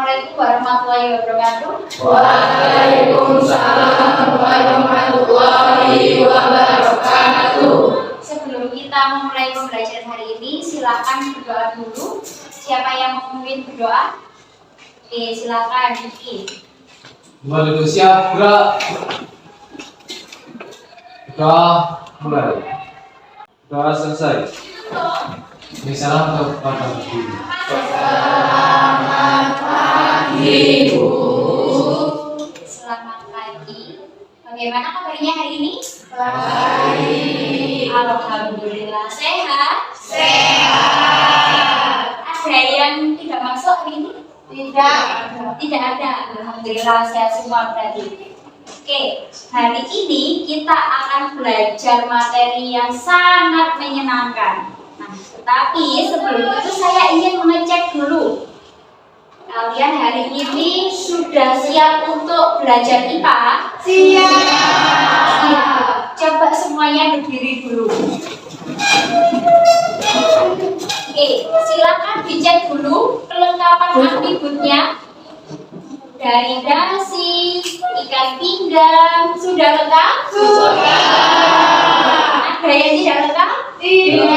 Assalamualaikum warahmatullahi wabarakatuh. Waalaikumsalam warahmatullahi wabarakatuh. Sebelum kita memulai pembelajaran hari ini, silakan berdoa dulu. Siapa yang mau memimpin berdoa? Oke, silakan Diki. Waduh, siap, gerak. Doa mulai. Doa selesai. Ini salam untuk Bapak Ibu. Selamat pagi, Bu. Selamat pagi. Bagaimana kabarnya hari ini? Baik. Alhamdulillah. Sehat? Sehat. Ada yang tidak masuk hari ini? Tidak. Tidak ada. Alhamdulillah sehat semua berarti. Oke, hari ini kita akan belajar materi yang sangat menyenangkan. Nah, tetapi sebelum itu saya ingin mengecek dulu. Kalian hari ini sudah siap untuk belajar IPA? Siap. Coba semuanya berdiri dulu. Oke, silakan dicek dulu kelengkapan atributnya. Dari dasi, ikan pinggang, sudah lengkap? Sudah. Ada yang tidak lengkap? Tidak.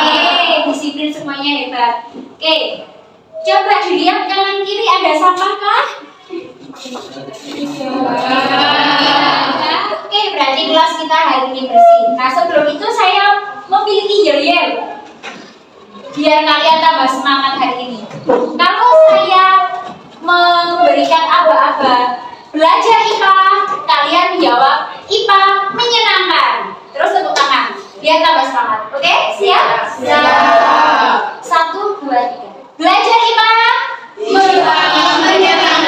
Oke, disiplin semuanya hebat. Oke, coba dilihat kanan kiri ada sampah kah? Oke, berarti kelas kita hari ini bersih. Nah, sebelum itu saya memiliki yel-yel biar kalian tambah semangat hari ini. Kalau saya memberikan aba-aba belajar IPA, kalian jawab IPA menyenangkan. Terus tepuk tangan biar tambah semangat. Oke, siap? Siap. 1, 2, 3. Belajar IPA menyenangkan.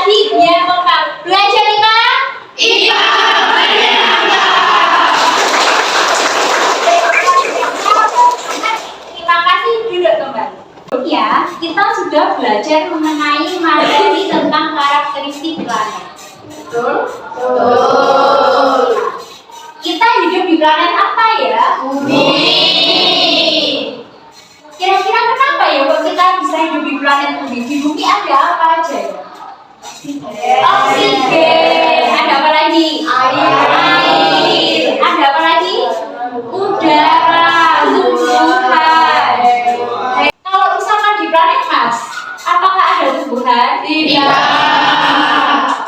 tadi biar kompak. Belajar IPA menyenangkan. Terima kasih, duduk kembali. Ya, kita sudah belajar mengenai materi tentang karakteristik planet. Betul? Betul. Kita hidup di planet apa ya? Bumi. Kira-kira kenapa ya kok kita bisa hidup di planet bumi? Di bumi ada apa aja ya? Oksigen. Ada apa lagi? Air. Ada apa lagi? Udara. Tumbuhan. Kalau misalkan di planet Mars, apakah ada tumbuhan? Tidak.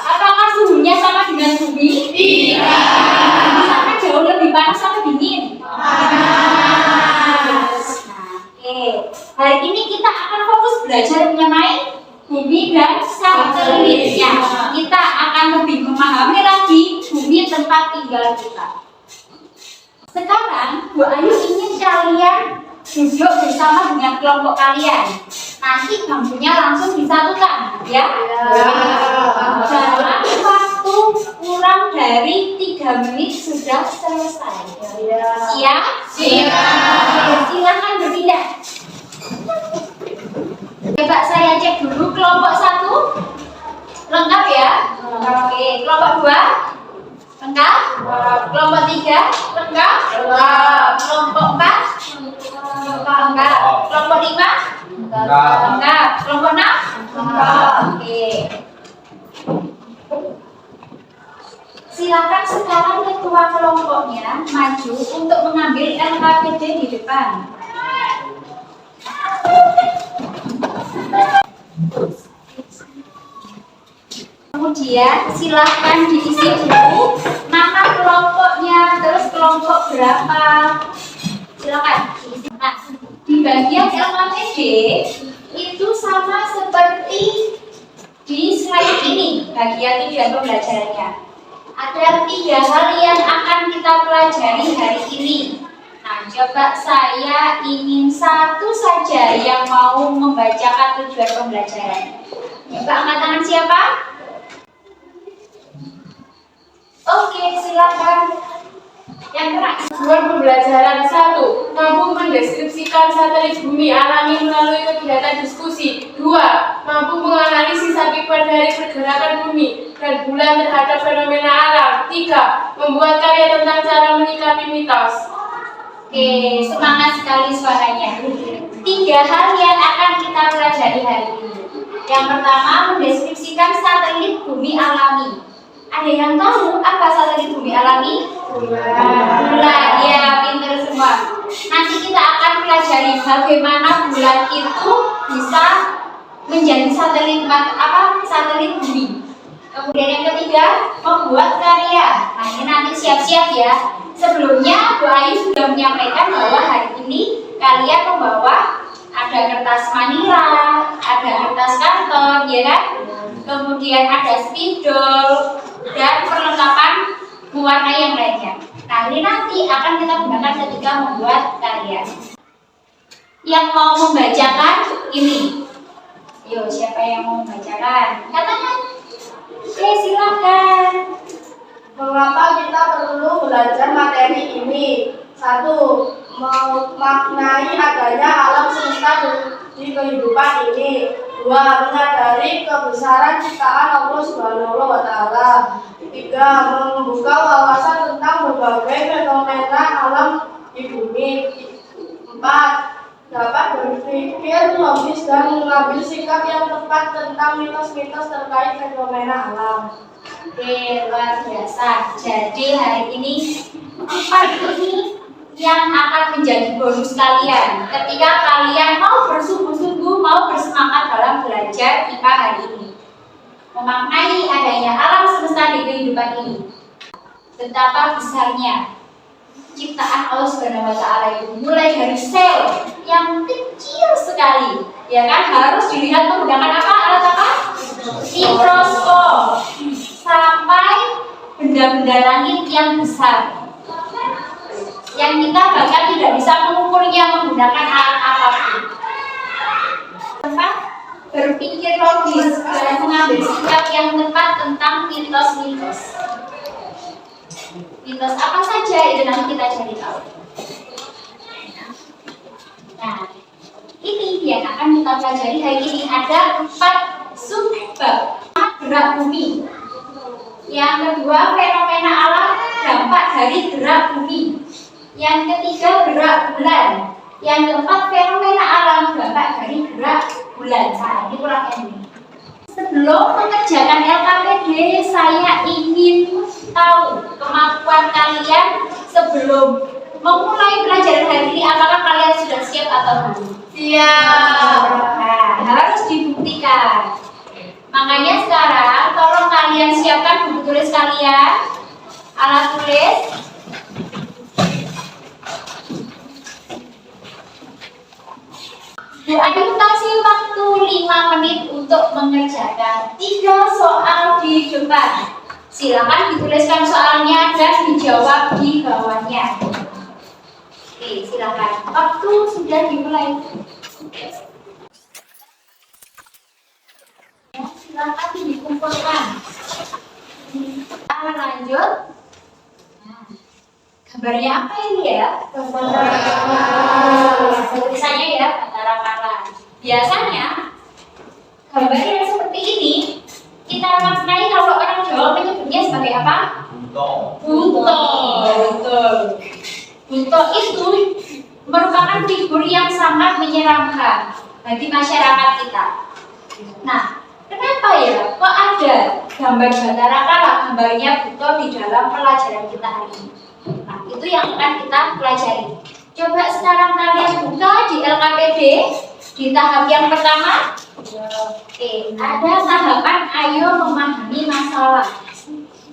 Apakah suhunya sama dengan bumi? Tidak. Misalkan jauh lebih panas atau dingin? Panas. Oke, hari ini kita akan fokus belajar mengenai bumi dan satelitnya. Kita akan lebih memahami lagi bumi tempat tinggal kita. Sekarang, Bu Ayu ingin kalian duduk bersama dengan kelompok kalian. Nanti bangkunya langsung disatukan, ya? Dalam waktu kurang dari 3 menit sudah selesai. Siap? Siap. Silakan berpindah. Coba saya cek dulu kelompok 1 lengkap ya? Oke, kelompok 2 lengkap? Kelompok 3 lengkap? Kelompok 4 lengkap? Kelompok 5 lengkap? Kelompok 6 Oke. Silakan sekarang ketua kelompoknya maju untuk mengambil LKPD di depan. Kemudian silakan diisi dulu nama kelompoknya, terus kelompok berapa. Silakan diisi. Nah, di bagian LKPD itu sama seperti di slide ini, bagian tujuan pembelajarannya. Ada 3 hal yang akan kita pelajari hari ini. Nah, coba saya ingin satu saja yang mau membacakan tujuan pembelajaran. Coba angkat tangan siapa? Oke, silakan. Yang keras. Tujuan pembelajaran 1. Mampu mendeskripsikan satelit bumi alami melalui kegiatan diskusi. 2. Mampu menganalisis akibat dari pergerakan bumi dan bulan terhadap fenomena alam. 3. Membuat karya tentang cara menyikapi mitos. Oke, semangat sekali suaranya. 3 hal yang akan kita pelajari hari ini. Yang pertama, mendeskripsikan satelit bumi alami. Ada yang tahu apa satelit bumi alami? Bulan, ya, pinter semua. Nanti kita akan pelajari bagaimana bulan itu bisa menjadi satelit bumi. Kemudian yang ketiga, membuat karya. Nah, ini nanti siap-siap ya. Sebelumnya, Bu Ayu sudah menyampaikan bahwa hari ini kalian membawa ada kertas manila, ada kertas karton, ya kan? Kemudian ada spidol dan perlengkapan mewarnai yang lainnya. Nah, ini nanti akan kita gunakan ketika membuat karya. Yang mau membacakan ini. Yo, siapa yang mau membacakan? Katakan. Oke, silakan. Mengapa kita perlu belajar materi ini? 1. Memaknai adanya alam semesta di kehidupan ini. 2. Menyadari kebesaran ciptaan Allah Subhanahu wa Ta'ala. 3. Membuka wawasan tentang berbagai fenomena alam di bumi. 4. Dapat berpikir logis dan mengambil sikap yang tepat tentang mitos-mitos terkait fenomena alam. Oke, luar biasa. Jadi hari ini 4 ini yang akan menjadi bonus kalian ketika kalian mau bersungguh-sungguh, mau bersemangat dalam belajar IPA hari ini. Memaknai adanya alam semesta di kehidupan ini. Betapa besarnya ciptaan Allah Subhanahu wa Ta'ala itu, mulai dari sel yang kecil sekali, ya kan, harus dilihat menggunakan apa? Alat apa? Mikroskop, sampai benda-benda langit yang besar, yang kita bahkan tidak bisa mengukurnya menggunakan alat apapun. Tempat berpikir logis dan mengambil sikap yang tepat tentang mitos-mitos. Mitos apa saja itu nanti kita cari tahu. Nah, ini yang akan kita pelajari hari ini. Ada 4 subbab gerak bumi. Yang kedua, fenomena alam dampak dari gerak bumi. Yang ketiga, gerak bulan. Yang keempat, fenomena alam dampak dari gerak bulan. Nah, ini kurang ini. Sebelum mengerjakan LKPD, saya ingin tahu kemampuan kalian sebelum memulai pelajaran hari ini. Apakah kalian sudah siap atau belum? Siap. Nah, harus dibuktikan. Makanya sekarang tolong kalian siapkan buku tulis kalian, alat tulis. Bu Ayu kasih waktu 5 menit untuk mengerjakan 3 soal di depan. Silakan dituliskan soalnya dan dijawab di bawahnya. Oke, silakan. Waktu sudah dimulai. Silakan dikumpulkan. Lanjut. Nah, gambarnya apa ini ya? Tulisannya ya, antara-antara. Biasanya gambar yang seperti ini kita maknai kalau orang Jawa menyebutnya sebagai apa? Buto. Betul. Buto itu merupakan figur yang sangat menyeramkan bagi masyarakat kita. Nah, kenapa ya kok ada gambar Batara Kala, gambarnya Buto di dalam pelajaran kita hari ini? Nah, itu yang akan kita pelajari. Coba sekarang kalian buka di LKPD di tahap yang pertama. Oke, ada tahapan ayo memahami masalah.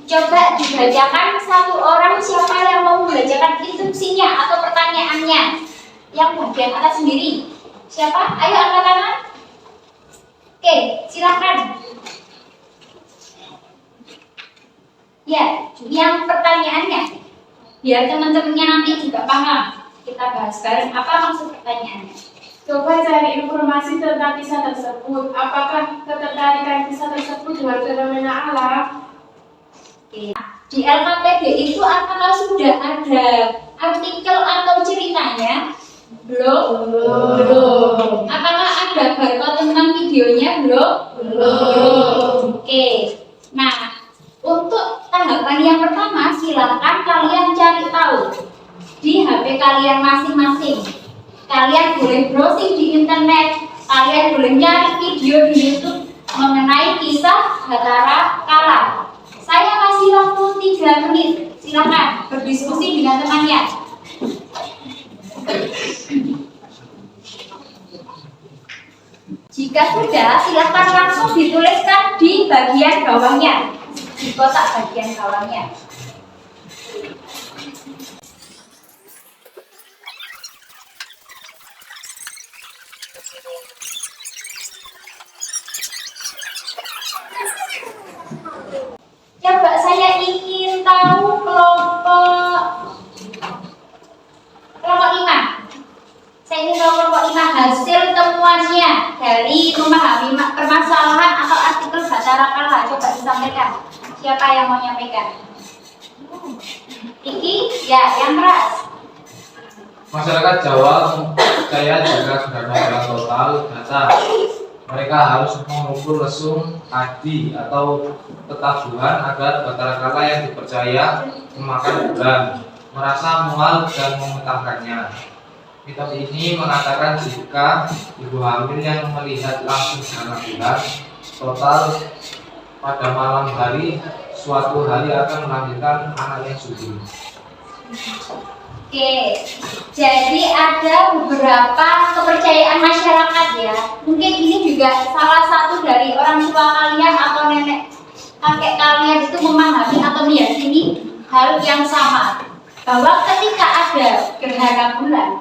Coba dibacakan satu orang, siapa yang mau membacakan instruksinya atau pertanyaannya. Yang bagian atas sendiri. Siapa? Ayo angkat tangan. Oke, silakan. Ya, yang pertanyaannya. Biar teman-temannya nanti juga paham. Kita bahas bareng apa maksud pertanyaannya. Coba cari informasi tentang kisah tersebut. Apakah ketertarikan kisah tersebut dengan fenomena alam? Di LKPD itu apakah sudah ada artikel atau ceritanya? Belum. Apakah ada barcode tentang videonya? Belum. Oke. Nah, untuk tahapan yang pertama, silakan kalian cari tahu di HP kalian masing-masing. Kalian boleh browsing di internet, kalian boleh nyari video di YouTube mengenai kisah Batara Kala. Saya kasih waktu 3 menit, silakan berdiskusi dengan temannya. Jika sudah, silakan langsung dituliskan di bagian bawahnya, di kotak bagian bawahnya. Coba saya ingin tahu kelompok 5. Saya ingin tahu kelompok 5 hasil temuannya dari memahami permasalahan atau artikel Batara Kala. Coba disampaikan. Siapa yang mau menyampaikan? Iki, ya, yang keras. Masyarakat Jawa percaya jika sudah ada total data, mereka harus mengukur lesung adi atau ketabuhan agar Batara Kala yang dipercaya memakan bulan merasa mual dan memetangkannya. Mitos ini mengatakan jika ibu hamil yang melihat langsung gerhana bulan total pada malam hari, suatu hari akan melahirkan anak yang suci. Oke, jadi ada beberapa kepercayaan masyarakat ya. Mungkin ini juga salah satu dari orang tua kalian atau nenek kakek kalian itu memahami atau meyakini hal yang sama, bahwa ketika ada gerhana bulan,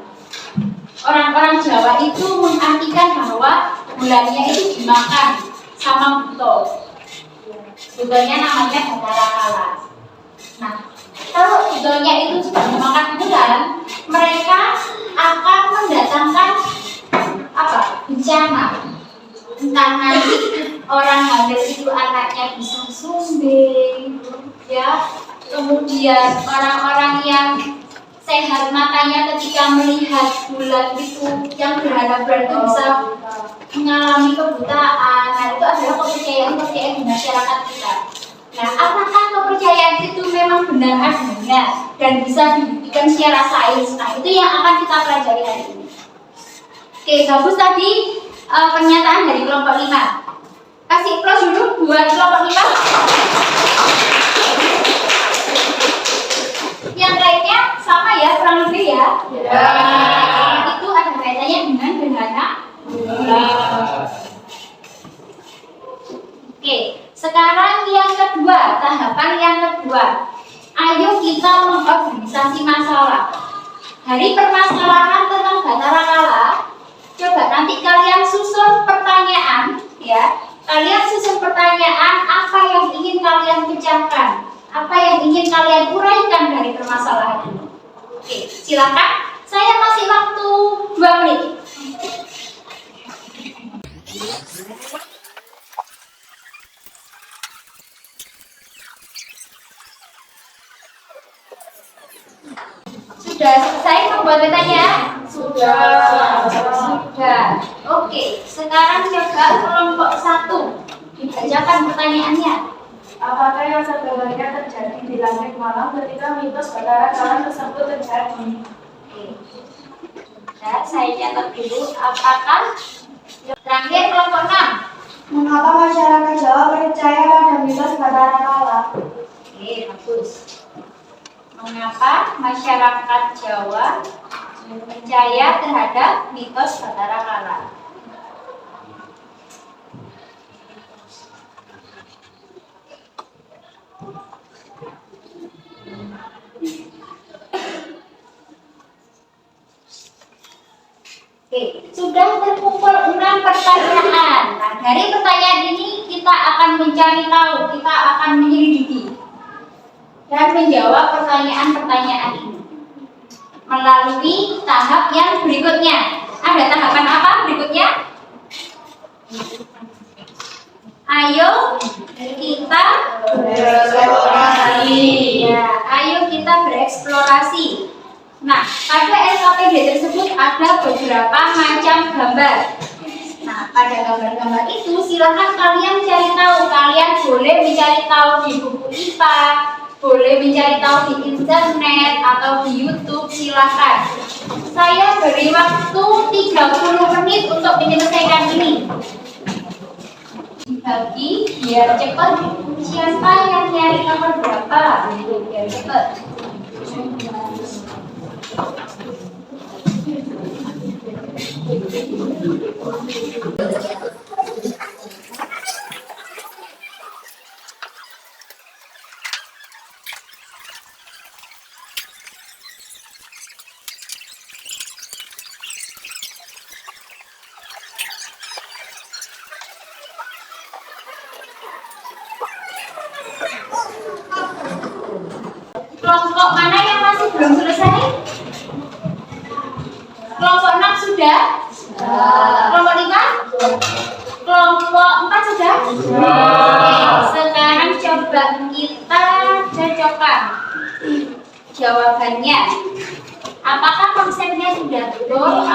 orang-orang Jawa itu mengartikan bahwa bulannya itu dimakan sama buto. Butonya namanya Batara Kala. Nah, kalau butonya itu sudah memakan bulan, mereka akan mendatangkan bencana. Entah nanti orang hamil itu anaknya bisa sumbing, ya. Kemudian orang-orang yang sehat matanya ketika melihat bulan itu, yang gerhana bulan itu bisa mengalami kebutaan. Nah, itu adalah kepercayaan di masyarakat kita. Nah, apakah kepercayaan itu memang benar adanya dan bisa dibuktikan secara sains? Nah, itu yang akan kita pelajari hari ini. Oke, bagus tadi pernyataan dari kelompok 5. Kasih plus dulu buat kelompok 5. Yang lainnya sama ya, kurang lebih ya. Itu ada kaitannya dengan gerhana bulan. Oke, sekarang yang kedua, tahapan yang kedua. Ayo kita mengorganisasi masalah. Dari permasalahan tentang Batara Kala, coba nanti kalian susun pertanyaan, ya. Kalian susun pertanyaan apa yang ingin kalian pecahkan, apa yang ingin kalian uraikan dari permasalahan ini. Oke, silakan. Saya kasih waktu 2 menit. Sudah selesai membuat petanya? Sudah. Oke, sekarang coba kelompok 1 dibacakan pertanyaannya. Apakah yang sebenarnya terjadi di langit malam ketika mitos Batara Kala tersebut terjadi? Oke. Nah, saya catat dulu. Apakah terakhir kelompok 6? Mengapa masyarakat Jawa percaya pada mitos Batara Kala? Oke, bagus. Mengapa masyarakat Jawa percaya terhadap mitos Batara Kala? Oke, sudah terkumpul 6 pertanyaan. Nah, dari pertanyaan ini kita akan mencari tahu, kita akan menyelidiki dan menjawab pertanyaan-pertanyaan ini melalui tahap yang berikutnya. Ada tahapan apa berikutnya? Ayo kita bereksplorasi. Ya, ayo kita bereksplorasi. Nah, pada LKPD tersebut ada beberapa macam gambar. Nah, pada gambar-gambar itu silakan kalian cari tahu. Kalian boleh mencari tahu di buku IPA, boleh mencari tahu di internet atau di YouTube, silakan. Saya beri waktu 30 menit untuk menyelesaikan ini. Dibagi biar cepat. Siapa yang nyari nomor berapa? Biar cepat. Kelompok mana yang masih belum selesai? Kelompok 6 sudah? Kelompok 5? Kelompok 4 sudah? Oke, sekarang coba kita cocokkan jawabannya. Apakah konsepnya sudah betul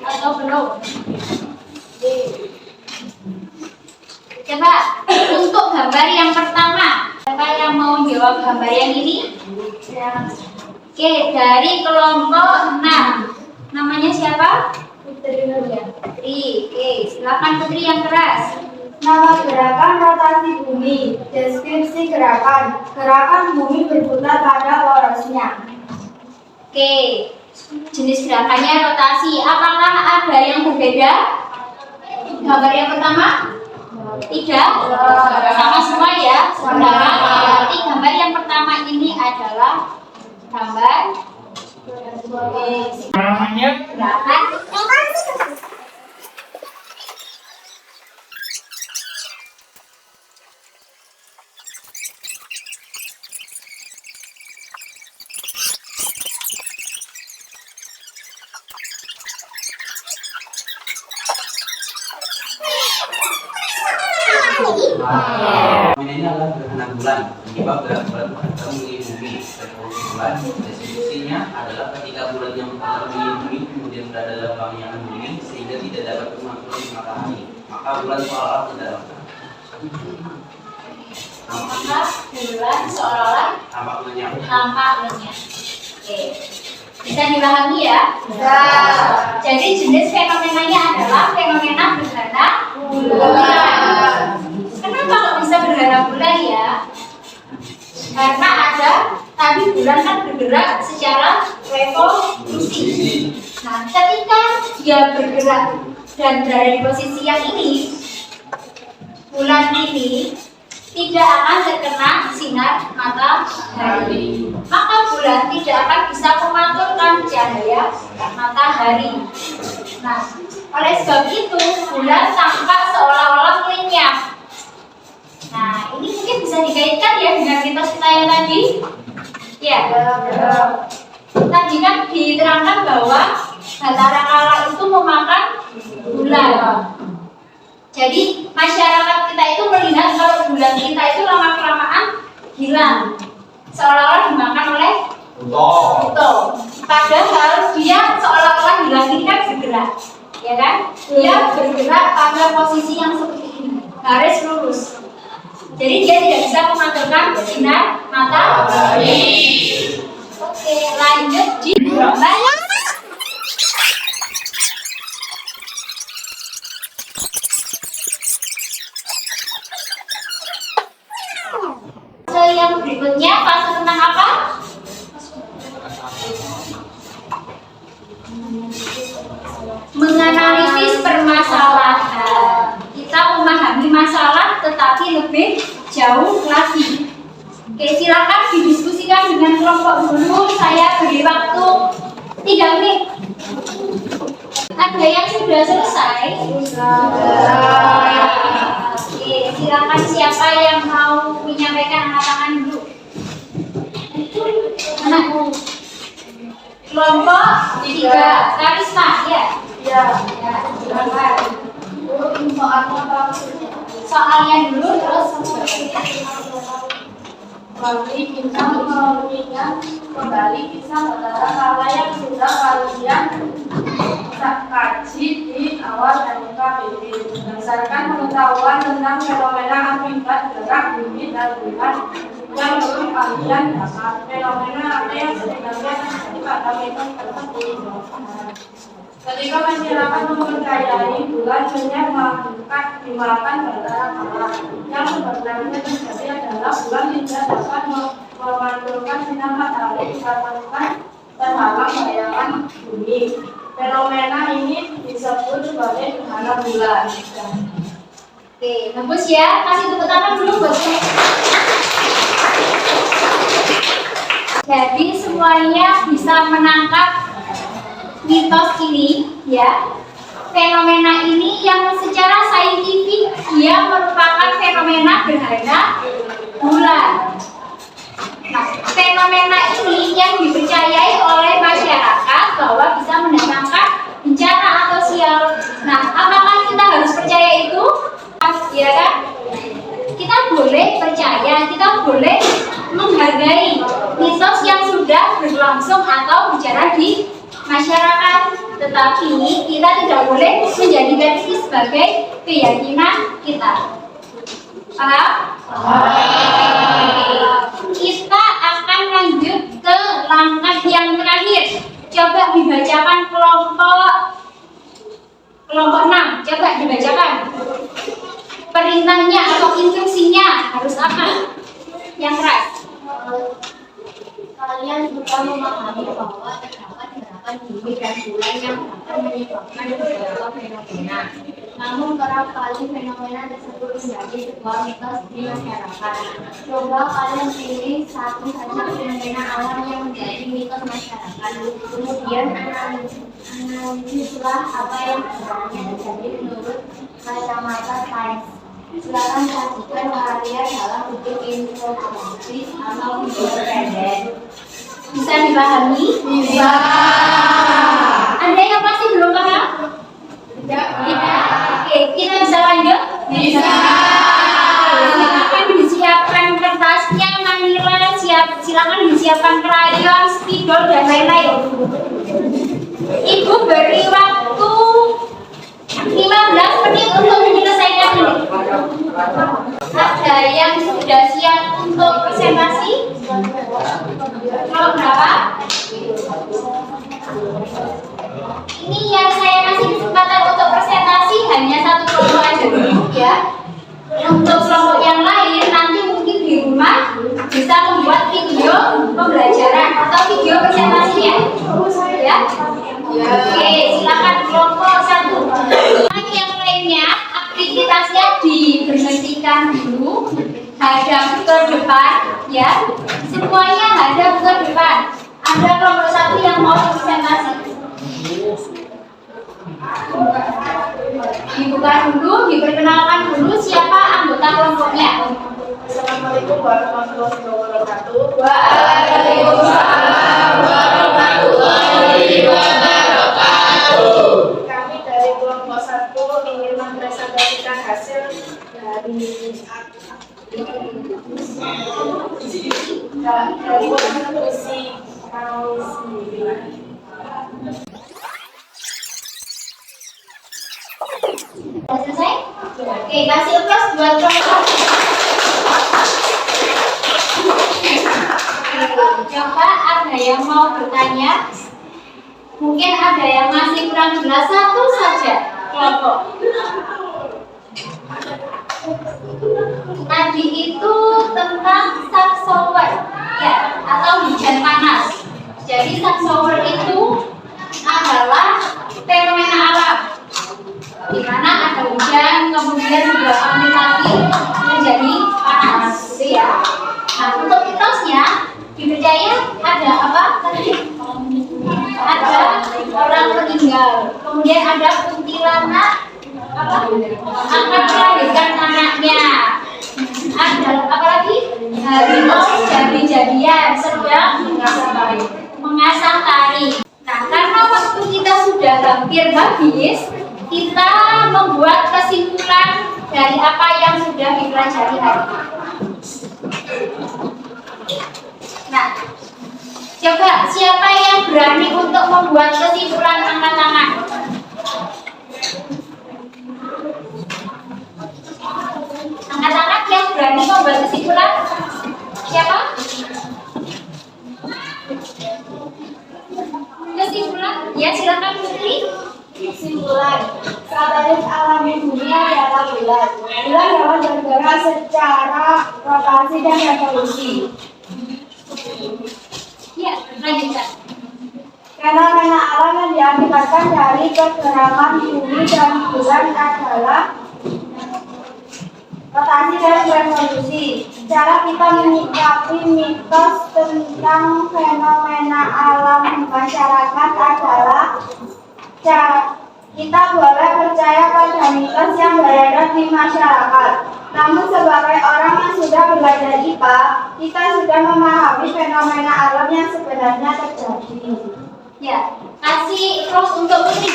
atau belum? Coba untuk gambar yang pertama, siapa yang mau jawab gambar yang ini? Oke, dari kelompok 6. Namanya siapa? Putri. Oke, silakan Putri yang keras. Nama gerakan rotasi bumi. Deskripsi gerakan. Gerakan bumi berputar pada porosnya. Oke, jenis gerakannya rotasi. Apakah ada yang berbeda? Gambar yang pertama? Tidak, sama semua ya. Sementara berarti gambar yang pertama ini adalah gambar gerakan. Ini adalah gerhana bulan. Penyebab gerak bulan bergerak mengelilingi bumi. Revolusi bulan, deskripsinya adalah ketika bulan yang mengelilingi bumi kemudian berada dalam bangunan bumi sehingga tidak dapat memantulkan matahari, maka bulan seolah-olah tidak lenyap. Maka bulan seolah-olah Tampak lenyap. Oke, bisa dipahami ya? Jadi jenis fenomenanya adalah fenomena gerhana bulan. Kenapa kok bisa gerhana bulan ya? Karena ada tadi bulan kan bergerak secara revolusi. Nah, ketika dia bergerak dan berada di posisi yang ini, bulan ini tidak akan terkena sinar matahari. Maka bulan tidak akan bisa memantulkan cahaya matahari. Nah, oleh sebab itu bulan tampak seolah-olah lenyap. Nah, ini mungkin bisa dikaitkan ya dengan mitos kita yang tadi. Ya, tadi kan diterangkan bahwa Batara Kala itu memakan bulan. Jadi masyarakat kita itu melihat kalau bulan kita itu lama-kelamaan hilang, seolah-olah dimakan oleh buto. Padahal dia seolah-olah hilang ini kan bergerak, ya kan? Dia bergerak pada posisi yang seperti ini, garis lurus. Jadi dia tidak bisa memantulkan sinar matahari. Oke, lanjut di gambar. Yang berikutnya fase tentang apa? Menganalisis permasalahan. Kita memahami masalah tetapi lebih jauh lagi. Oke, silakan didiskusikan dengan kelompok dulu. Saya beri waktu 3 menit. Ada yang sudah selesai? Oke, silakan siapa yang mau menyampaikan angkat tangan dulu. Mana? Kelompok 3, Karisma, ya? Ya. Ya, silakan. Soalnya dulu terus. Kami bisa mengingat kembali kisah Batara Kala yang sudah kalian kaji di awal MKBB berdasarkan pengetahuan tentang fenomena akibat gerak bumi dan bulan yang belum kalian dapat. Fenomena apa yang sebenarnya terjadi pada mitos tersebut? Ketika masyarakat mempercayai bulan hanya dimakan batara kala, yang sebenarnya terjadi adalah bulan tidak dapat memantulkan sinar matahari dikarenakan terhalang bayangan bumi. Fenomena ini disebut sebagai gerhana bulan. Oke, bagus ya. Kasih tepuk tangan dulu buat saya. Jadi semuanya bisa menangkap mitos ini ya. Fenomena ini yang secara saintifik dia merupakan fenomena gerhana bulan. Nah, fenomena ini yang dipercayai oleh masyarakat bahwa bisa mendatangkan bencana atau sial. Nah, apakah kita harus percaya itu? Ya kan? Kita boleh percaya, kita boleh menghargai mitos yang sudah berlangsung atau bicara di masyarakat. Tetapi kita tidak boleh menjadikan ini sebagai keyakinan kita. Paham? Kita akan lanjut ke langkah yang terakhir. Coba dibacakan kelompok 6. Coba dibacakan. Perintahnya atau instruksinya harus apa? Yang keras. Kalian juga memahami bahwa terdapat gerakan bumi dan bulan yang akan menyebabkan beberapa fenomena. Namun kerap kali fenomena tersebut menjadi sebuah mitos di masyarakat. Coba kalian pilih satu saja fenomena alam yang menjadi mitos masyarakat. Kemudian analisislah apa yang sebenarnya terjadi menurut kacamata sains. Silakan sajikan karya dalam bentuk infografis atau video pendek. Bisa dipahami? Bisa. Ada yang masih belum paham? Tidak. Tidak. Oke, kita bisa lanjut? Bisa. Silakan disiapkan kertasnya, manila, silakan disiapkan krayon, spidol dan lain-lain. Ibu beri waktu 15 menit untuk menyelesaikan ini. Ada yang sudah siap untuk presentasi? Kalau berapa? Ini yang saya kasih kesempatan untuk presentasi hanya satu kelompok aja dulu ya. Untuk kelompok yang lain nanti mungkin di rumah bisa membuat video pembelajaran atau video presentasinya ya. Oke, silakan kelompok 1. Yang lainnya aktivitasnya diberhentikan dulu, hadap ke depan ya. Semuanya hadap ke depan. Ada kelompok 1 yang mau presentasi. Dibuka dulu, diperkenalkan dulu siapa anggota kelompoknya. Assalamualaikum warahmatullahi wabarakatuh. Waalaikumsalam warahmatullahi wabarakatuh. Kami dari kelompok 1 ingin mempresentasikan hasil dari diskusi kami sendiri. Sudah selesai? Oke, kasih aplaus buat kelompok. Coba ada yang mau bertanya? Mungkin ada yang masih kurang jelas, satu saja kelompok. Tadi itu tentang sunflower ya, atau hujan panas. Jadi sunflower itu adalah fenomena alam di mana ada hujan, kemudian beberapa menit lagi menjadi panas, gitu ya. Nah, untuk mitosnya dipercaya ada apa tadi? Ada orang meninggal, kemudian ada kuntilanak apa? Akan melahirkan anaknya. Ada apa lagi? Harimau jadi-jadian sedang mengasah tari. Nah, karena waktu kita sudah hampir habis, kita membuat kesimpulan dari apa yang sudah dipelajari hari ini. Nah, coba siapa yang berani untuk membuat kesimpulan, angkat tangan. Angkat tangan yang berani membuat kesimpulan. Siapa? aman. Satelit alami bumi adalah bulan. Bulan dapat bergerak secara rotasi dan revolusi. Ya, lanjutkan. Fenomena alam yang diakibatkan dari pergerakan bumi dan bulan adalah rotasi dan revolusi. Cara kita menyikapi mitos tentang fenomena alam masyarakat adalah kita boleh percaya pada mitos yang beredar di masyarakat. Namun sebagai orang yang sudah belajar IPA, kita sudah memahami fenomena alam yang sebenarnya terjadi. Ya, kasih cross untuk Putri.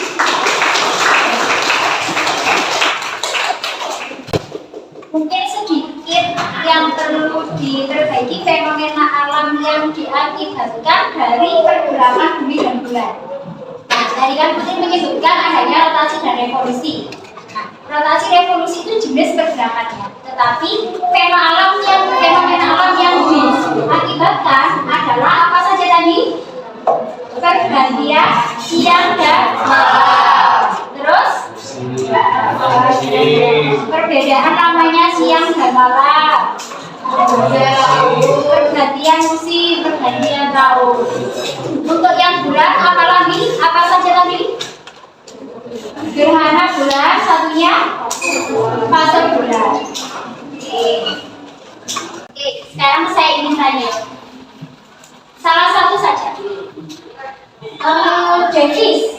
Mungkin sedikit yang perlu diperbaiki fenomena alam yang diakibatkan dari pergerakan bumi dan bulan. Nah, tadi kan Putri menyebutkan adanya rotasi dan revolusi. Nah, rotasi revolusi itu jenis pergerakannya. Tetapi fenomena alam yang diakibatkan adalah apa saja tadi? Pergantian siang dan malam. Terus perbedaan namanya siang dan malam. Pergantian musim, pergantian tahun. Untuk yang bulan apalagi? Apa saja tadi? Gerhana bulan, satunya fase bulan. Oke, sekarang saya ingin tanya salah satu saja. Jekis,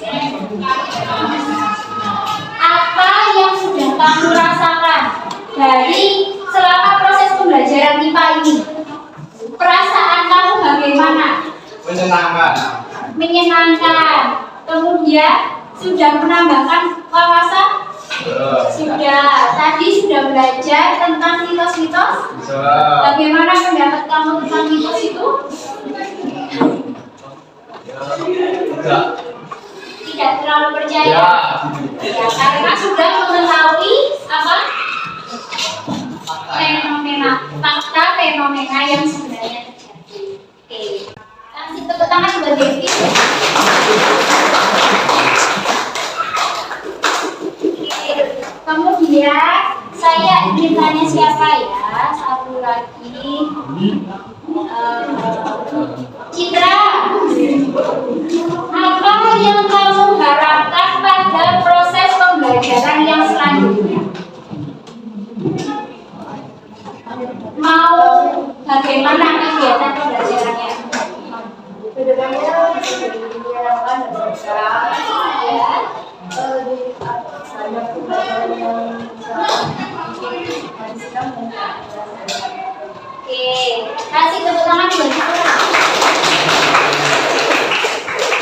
apa yang sudah kamu rasakan dari selama proses pembelajaran IPA ini? Perasaan kamu bagaimana? Menyenangkan. Menyenangkan. Kemudian sudah menambahkan wawasan? Sudah. Tadi sudah belajar tentang mitos-mitos? Bagaimana pendapat kamu tentang mitos itu? Tidak terlalu percaya? Ya, karena sudah mengetahui apa? Fakta fenomena yang sebenarnya terjadi. Oke. Kasih tepuk tangan buat Devi. Kemudian saya ingin tanya siapa ya? Satu lagi. Citra, apa yang kamu harapkan pada proses pembelajaran yang selanjutnya? Mau bagaimana kegiatan pembelajarannya? Kedepannya diharapkan mereka banyak pembelajaran yang Oke, kasih tepuk tangan buat kita.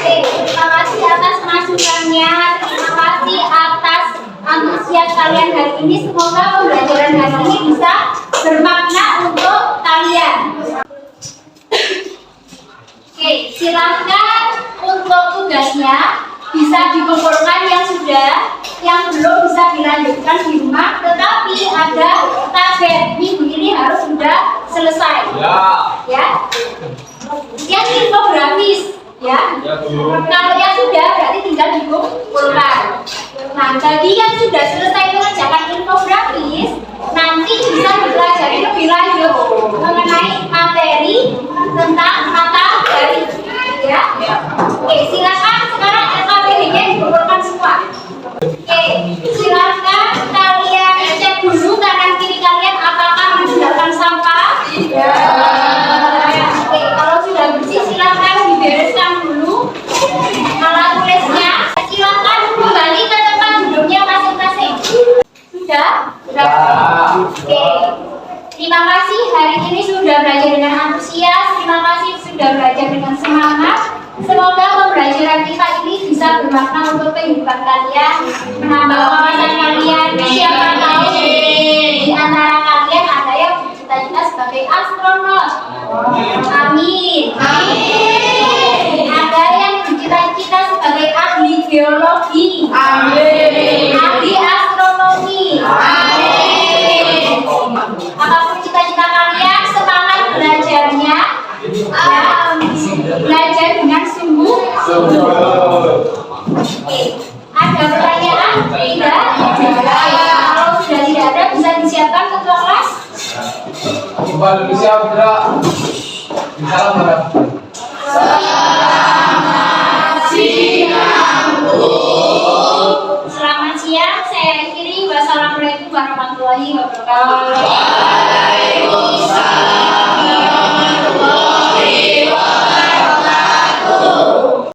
Oke, terima kasih atas masukannya. Terima kasih atas antusias kalian hari ini. Semoga pembelajaran hari ini bisa bermakna untuk kalian. Oke, silakan untuk tugasnya bisa dikumpulkan yang sudah, yang belum bisa dilanjutkan di rumah, tetapi ada target minggu ini harus sudah selesai. Ya. Yang infografis, ya. Kalau yang sudah berarti tinggal dikumpulkan. Nah, bagi yang sudah selesai mengerjakan infografis, nanti bisa dipelajari lebih lanjut mengenai materi tentang matahari. Ya. Oke, silakan sekarang LKPD-nya dikumpulkan semua. Oke, silakan kalian cek dulu kanan kiri kalian apakah meninggalkan sampah. Oke, kalau sudah bersih silakan dibereskan dulu alat tulisnya. Silakan kembali ke tempat duduknya masing-masing. Sudah? Oke. Terima kasih hari ini sudah belajar dengan antusias. Terima kasih sudah belajar dengan semangat. Semoga pembelajaran kita ini bisa bermakna untuk kehidupan kalian, menambah wawasan kalian. Siapa tahu di antara kalian ada yang bercita-cita sebagai astronot. Amin. Amin. Ada yang bercita-cita sebagai ahli geologi. Amin. Ahli astronomi. Amin. Apapun cita-cita kalian, semangat belajarnya. Belajar dengan sungguh. Oke, ada pertanyaan? Tidak. Kalau sudah tidak ada, bisa disiapkan ketua kelas. Coba Indonesia bergerak. Salam bergerak. Selamat siang, saya akhiri. Wassalamualaikum warahmatullahi wabarakatuh.